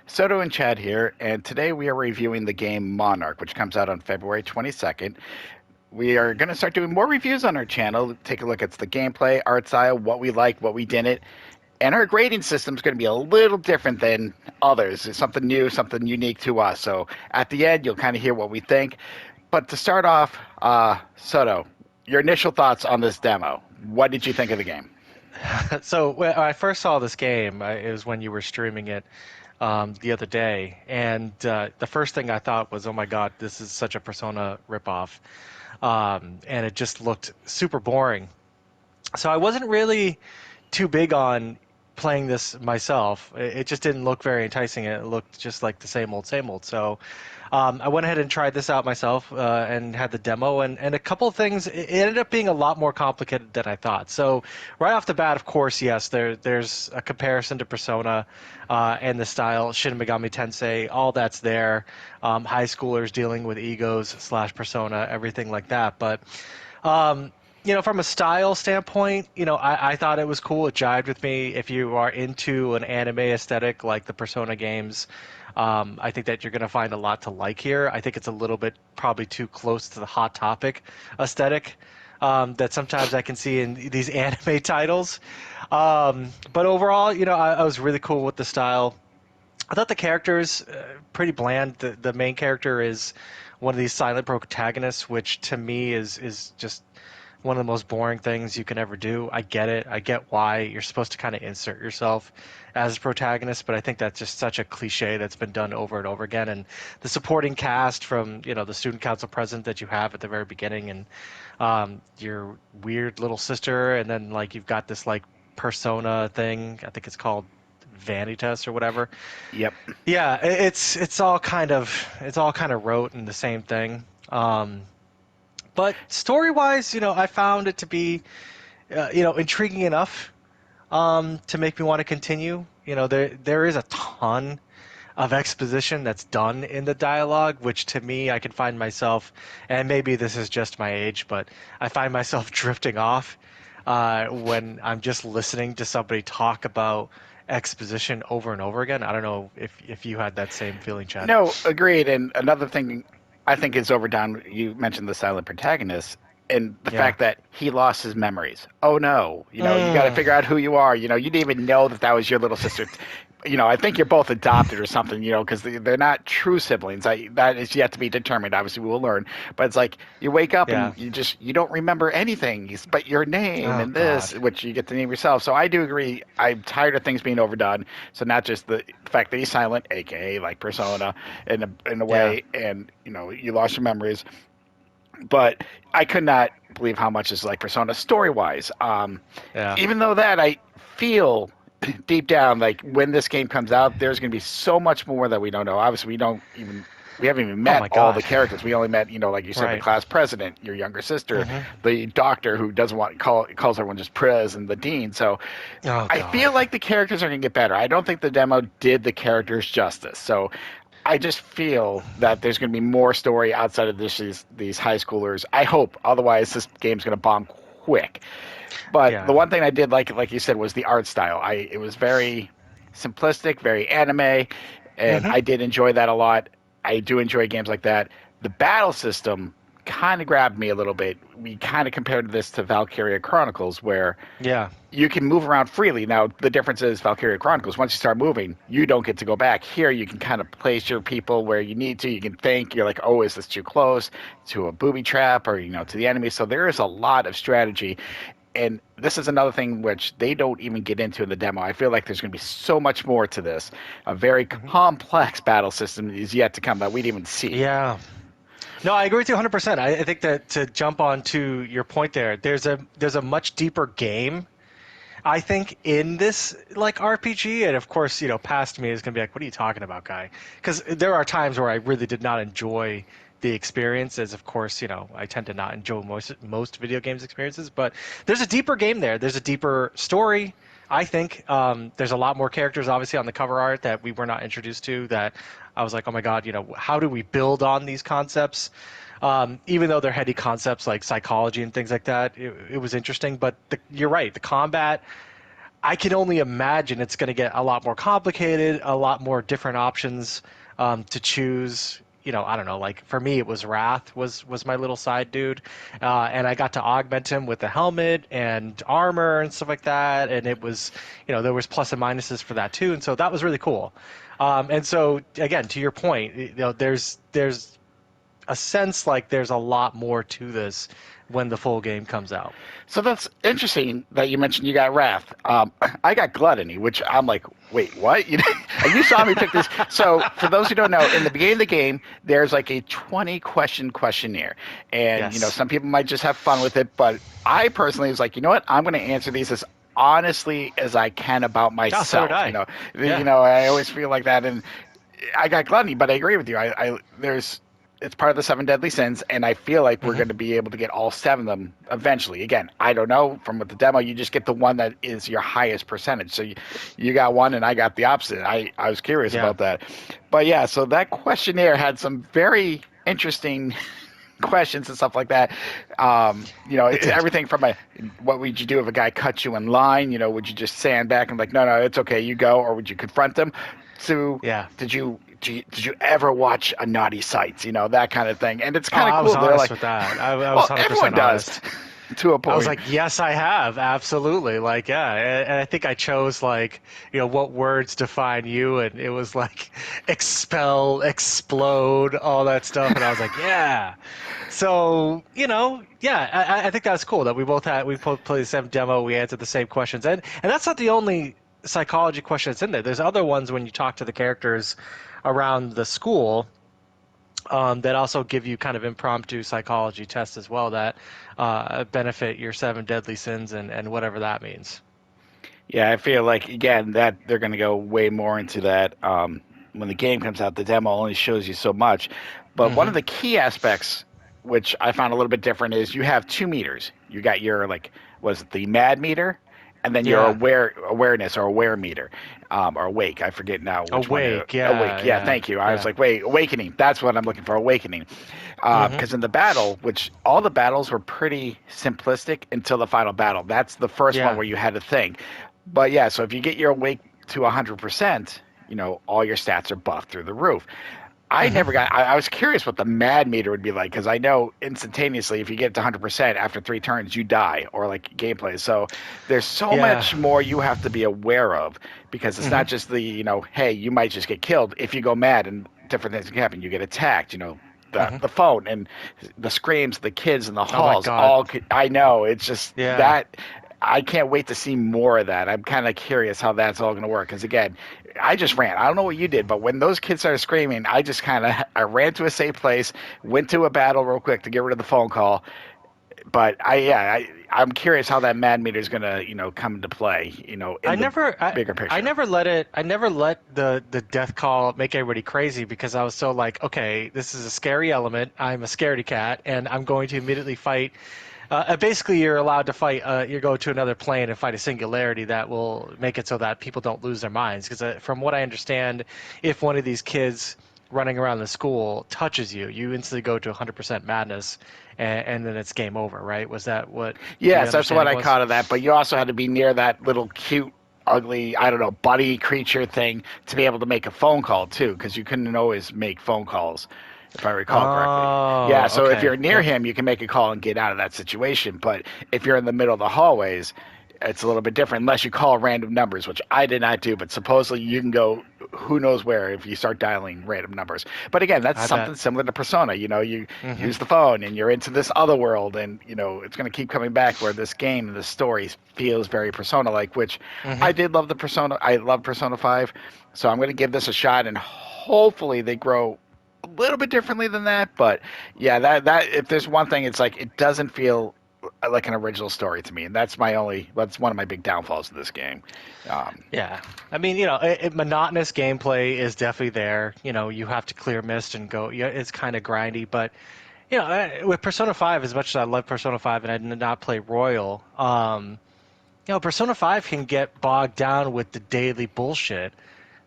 Soto and Chad here, and today we are reviewing the game Monarch, which comes out on February 22nd. We are going to start doing more reviews on our channel, take a look at the gameplay, art style, what we like, what we didn't, and our grading system is going to be a little different than others. It's something new, something unique to us. So at the end, you'll kind of hear what we think. But to start off, Soto, your initial thoughts on this demo. What did you think of the game? So when I first saw this game, it was when you were streaming it the other day, and the first thing I thought was, "Oh my God, this is such a Persona ripoff," and it just looked super boring. So I wasn't really too big on playing this myself. It just didn't look very enticing. It looked just like the same old, same old. So I went ahead and tried this out myself and had the demo, and a couple of things. It ended up being a lot more complicated than I thought. So right off the bat, of course, yes, there's a comparison to Persona and the style, Shin Megami Tensei, all that's there. High schoolers dealing with egos slash Persona, everything like that. But from a style standpoint, I thought it was cool. It jived with me. If you are into an anime aesthetic like the Persona games, I think that you're going to find a lot to like here. I think it's a little bit probably too close to the Hot Topic aesthetic that sometimes I can see in these anime titles. But overall, I was really cool with the style. I thought the characters pretty bland. The main character is one of these silent protagonists, which to me is just one of the most boring things you can ever do. I get it. I get why you're supposed to kind of insert yourself as a protagonist, but I think that's just such a cliche that's been done over and over again. And the supporting cast from, the student council president that you have at the very beginning and your weird little sister, and then like you've got this like persona thing. I think it's called Vanitas or whatever. Yep. Yeah, it's all kind of rote and the same thing. But story-wise, I found it to be, intriguing enough to make me want to continue. There is a ton of exposition that's done in the dialogue, which to me, I can find myself, and maybe this is just my age, but I find myself drifting off when I'm just listening to somebody talk about exposition over and over again. I don't know if you had that same feeling, Chad. No, agreed. And another thing I think is overdone, you mentioned the silent protagonist and the Yeah. fact that he lost his memories. Oh no, you got to Mm, figure out who you are. You didn't even know that was your little sister. I think you're both adopted or something, because they're not true siblings. That is yet to be determined. Obviously, we will learn. But it's like you wake up yeah. and you don't remember anything but your name Oh and God. this, which you get to name yourself. So I do agree. I'm tired of things being overdone. So not just the fact that he's silent, aka like Persona, in a Yeah. way, and you lost your memories. But I could not believe how much is like Persona story wise. Yeah. Even though that I feel deep down, like when this game comes out, there's going to be so much more that we don't know. Obviously, we haven't even Oh met my all the God. characters. We only met, like you said, the Right. class president, your younger sister, Hmm. the doctor who doesn't want calls everyone just Prez, and the dean. So Oh I God. feel like the characters are going to get better. I don't think the demo did the characters justice. So I just feel that there's going to be more story outside of these high schoolers. I hope. Otherwise, this game's going to bomb quick. But the Yeah. one thing I did like you said, was the art style. It was very simplistic, very anime, and Hmm. I did enjoy that a lot. I do enjoy games like that. The battle system kind of grabbed me a little bit. We kind of compared this to Valkyria Chronicles, where Yeah. you can move around freely. Now, the difference is Valkyria Chronicles, once you start moving, you don't get to go back. Here, you can kind of place your people where you need to. You can think, you're like, oh, is this too close to a booby trap or, to the enemy? So there is a lot of strategy. And this is another thing which they don't even get into in the demo. I feel like there's going to be so much more to this. A very Hmm. complex battle system is yet to come that we didn't even see. Yeah. No, I agree with you 100%. I think that to jump on to your point there, there's a much deeper game, I think, in this like RPG. And of course, past me is gonna be like, what are you talking about, guy? Because there are times where I really did not enjoy the experience, as of course, I tend to not enjoy most video games experiences, but there's a deeper game there. There's a deeper story. I think there's a lot more characters, obviously, on the cover art that we were not introduced to. That I was like, oh my god, how do we build on these concepts? Even though they're heady concepts like psychology and things like that, it was interesting. But you're right, the combat. I can only imagine it's going to get a lot more complicated, a lot more different options to choose. I don't know. Like for me, it was Wrath was my little side dude, and I got to augment him with the helmet and armor and stuff like that. And it was, there was plus and minuses for that too, and so that was really cool. And so again, to your point, there's a sense like there's a lot more to this when the full game comes out. So that's interesting that you mentioned you got Wrath. I got Gluttony, which I'm like, wait, what? And you saw me pick this. So for those who don't know, in the beginning of the game, there's like a 20-question questionnaire. And, Yes. some people might just have fun with it. But I personally was like, you know what? I'm going to answer these as honestly as I can about Oh, so myself. did I. Yeah. I always feel like that. And I got Gluttony, but I agree with you. It's part of the seven deadly sins, and I feel like we're Hmm. going to be able to get all seven of them eventually. Again, I don't know. From with the demo, you just get the one that is your highest percentage. So you got one, and I got the opposite. I was curious Yeah. about that. But yeah, so that questionnaire had some very interesting questions and stuff like that. It did. Everything from what would you do if a guy cut you in line? Would you just stand back and like, no, it's okay, you go, or would you confront them? To Yeah. did you ever watch a Naughty Sites? That kind of thing, and it's Oh, kind of I cool. was They're honest like, with that. I was well, everyone 100% does honest. to a I was point. like, yes, I have, absolutely. Like, yeah, and I think I chose like, what words define you, and it was like, expel, explode, all that stuff, and I was like, yeah. So, yeah, I think that's cool that we both played the same demo, we answered the same questions, and that's not the only psychology question that's in there. There's other ones when you talk to the characters around the school that also give you kind of impromptu psychology tests as well that benefit your seven deadly sins and whatever that means. Yeah, I feel like again that they're going to go way more into that when the game comes out. The demo only shows you so much, but one Hmm. of the key aspects, which I found a little bit different, is you have two meters. You got your was it the mad meter, and then your Yeah. awareness or aware meter, or awake. I forget now which one. Awake. Yeah. Awake. Yeah, Yeah. thank you. I was Yeah. like, wait, awakening. That's what I'm looking for. Awakening. Hmm. Because in the battle, which all the battles were pretty simplistic until the final battle. That's the first one Yeah. where you had to think. But yeah, so if you get your awake to 100%, all your stats are buffed through the roof. I Hmm. never got. I was curious what the mad meter would be like because I know instantaneously if you get to 100% after 3 turns, you die or like gameplay. So there's so Yeah. much more you have to be aware of because it's Hmm. not just hey, you might just get killed if you go mad and different things can happen. You get attacked. The Hmm. the phone and the screams, of the kids in the Oh my halls. God. I know it's just Yeah. that. I can't wait to see more of that. I'm kind of curious how that's all going to work. Because again, I just ran. I don't know what you did, but when those kids started screaming, I ran to a safe place, went to a battle real quick to get rid of the phone call. But I'm curious how that mad meter is going to come into play. I In the never, I, bigger picture. I never let the death call make everybody crazy because I was so like, okay, this is a scary element. I'm a scaredy cat, and I'm going to immediately fight. Basically, you're allowed to fight. You go to another plane and fight a singularity that will make it so that people don't lose their minds. Because from what I understand, if one of these kids running around the school touches you, you instantly go to 100% madness, and then it's game over. Right? Was that what the Yes, that's what understanding I was? caught of that. But you also had to be near that little cute, ugly, I don't know, buddy creature thing to be able to make a phone call too, because you couldn't always make phone calls, if I recall correctly. Oh, Yeah, so if okay. you're near Yep. him, you can make a call and get out of that situation. But if you're in the middle of the hallways, it's a little bit different unless you call random numbers, which I did not do. But supposedly you can go who knows where if you start dialing random numbers. But again, that's I bet. something similar to Persona. You Hmm. use the phone and you're into this other world, and it's going to keep coming back where this game and this story feels very Persona-like. Which Hmm. I did love the Persona. I love Persona 5, so I'm going to give this a shot, and hopefully they grow a little bit differently than that. But yeah, that if there's one thing, it's like it doesn't feel like an original story to me, and that's one of my big downfalls of this game. Um, Yeah. I mean, monotonous gameplay is definitely there. You have to clear mist and go. Yeah, it's kind of grindy, but with Persona 5, as much as I love Persona 5 and I did not play Royal, Persona 5 can get bogged down with the daily bullshit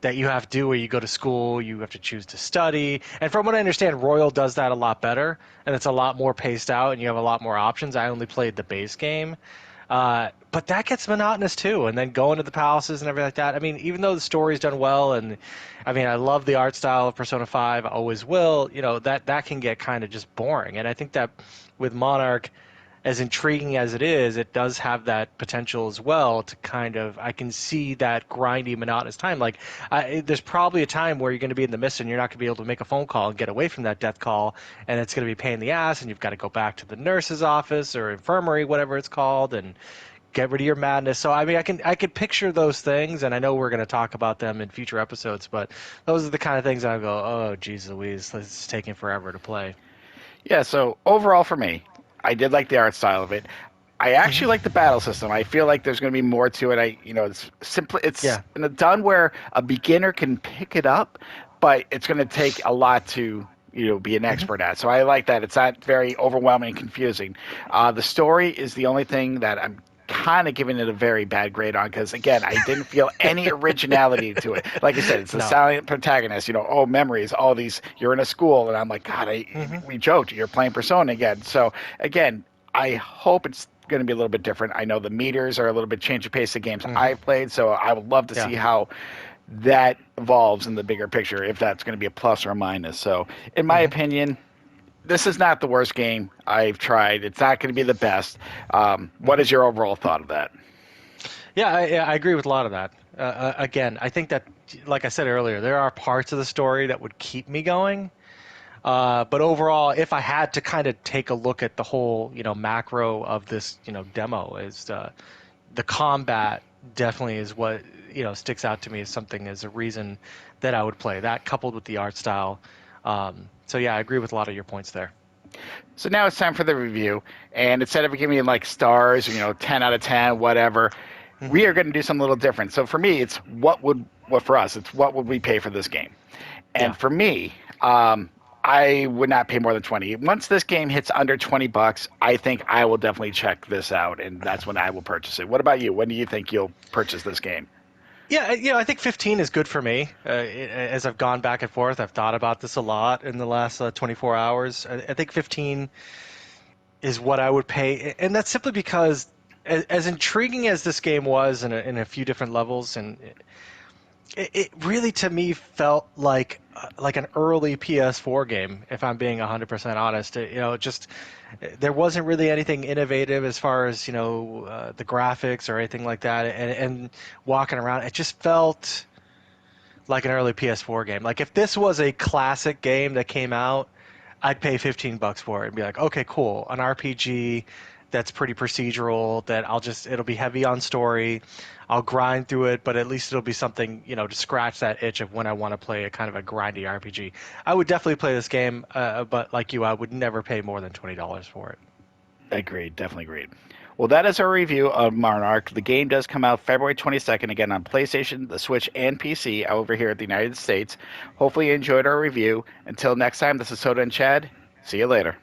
that you have to do where you go to school, you have to choose to study. And from what I understand, Royal does that a lot better, and it's a lot more paced out, and you have a lot more options. I only played the base game. But that gets monotonous too, and then going to the palaces and everything like that. I mean, even though the story's done well, and I mean, I love the art style of Persona 5, I always will. That can get kind of just boring, and I think that with Monarch, as intriguing as it is, it does have that potential as well to kind of, I can see that grindy, monotonous time. Like, there's probably a time where you're going to be in the mist and you're not going to be able to make a phone call and get away from that death call, and it's going to be a pain in the ass, and you've got to go back to the nurse's office or infirmary, whatever it's called, and get rid of your madness. So I mean, I could picture those things, and I know we're going to talk about them in future episodes, but those are the kind of things I go, oh, geez Louise, this is taking forever to play. Yeah, so overall for me, I did like the art style of it. I actually Hmm. like the battle system. I feel like there's going to be more to it. It's simply it's Yeah. done where a beginner can pick it up, but it's going to take a lot to be an Hmm. expert at. So I like that. It's not very overwhelming and confusing. The story is the only thing that I'm kind of giving it a very bad grade on because again I didn't feel any originality to it. Like I said, it's the No. silent protagonist, oh, memories, all these, you're in a school, and I'm like, God, Hmm. we joked you're playing Persona again. So again, I hope it's going to be a little bit different. I know the meters are a little bit change of pace of games Hmm. I've played, so I would love to Yeah. see how that evolves in the bigger picture, if that's going to be a plus or a minus. So in my Hmm. opinion, this is not the worst game I've tried. It's not going to be the best. What Hmm. is your overall thought of that? Yeah, I agree with a lot of that. Again, I think that, like I said earlier, there are parts of the story that would keep me going. But overall, if I had to kind of take a look at the whole, macro of this, demo, is the combat definitely is what, sticks out to me as something as a reason that I would play. That coupled with the art style. So yeah, I agree with a lot of your points there. So now it's time for the review, and instead of giving me like stars, 10 out of 10, whatever, we are Hmm. going to do something a little different. So for me, it's what for us, it's what would we pay for this game? Yeah. And for me, I would not pay more than 20. Once this game hits under $20, I think I will definitely check this out, and that's when I will purchase it. What about you? When do you think you'll purchase this game? Yeah, I think 15 is good for me. As I've gone back and forth, I've thought about this a lot in the last 24 hours. I think 15 is what I would pay, and that's simply because, as intriguing as this game was in a few different levels, and it really to me felt like an early PS4 game, if I'm being 100% honest. Just there wasn't really anything innovative as far as the graphics or anything like that, and walking around, it just felt like an early PS4 game. Like if this was a classic game that came out, I'd pay $15 for it and be like, okay, cool, an RPG that's pretty procedural. That it'll be heavy on story. I'll grind through it, but at least it'll be something, to scratch that itch of when I want to play a kind of a grindy RPG. I would definitely play this game, but like you, I would never pay more than $20 for it. Agreed, definitely agreed. Well, that is our review of Monarch. The game does come out February 22nd, again on PlayStation, the Switch, and PC over here at the United States. Hopefully, you enjoyed our review. Until next time, this is Soto and Chad. See you later.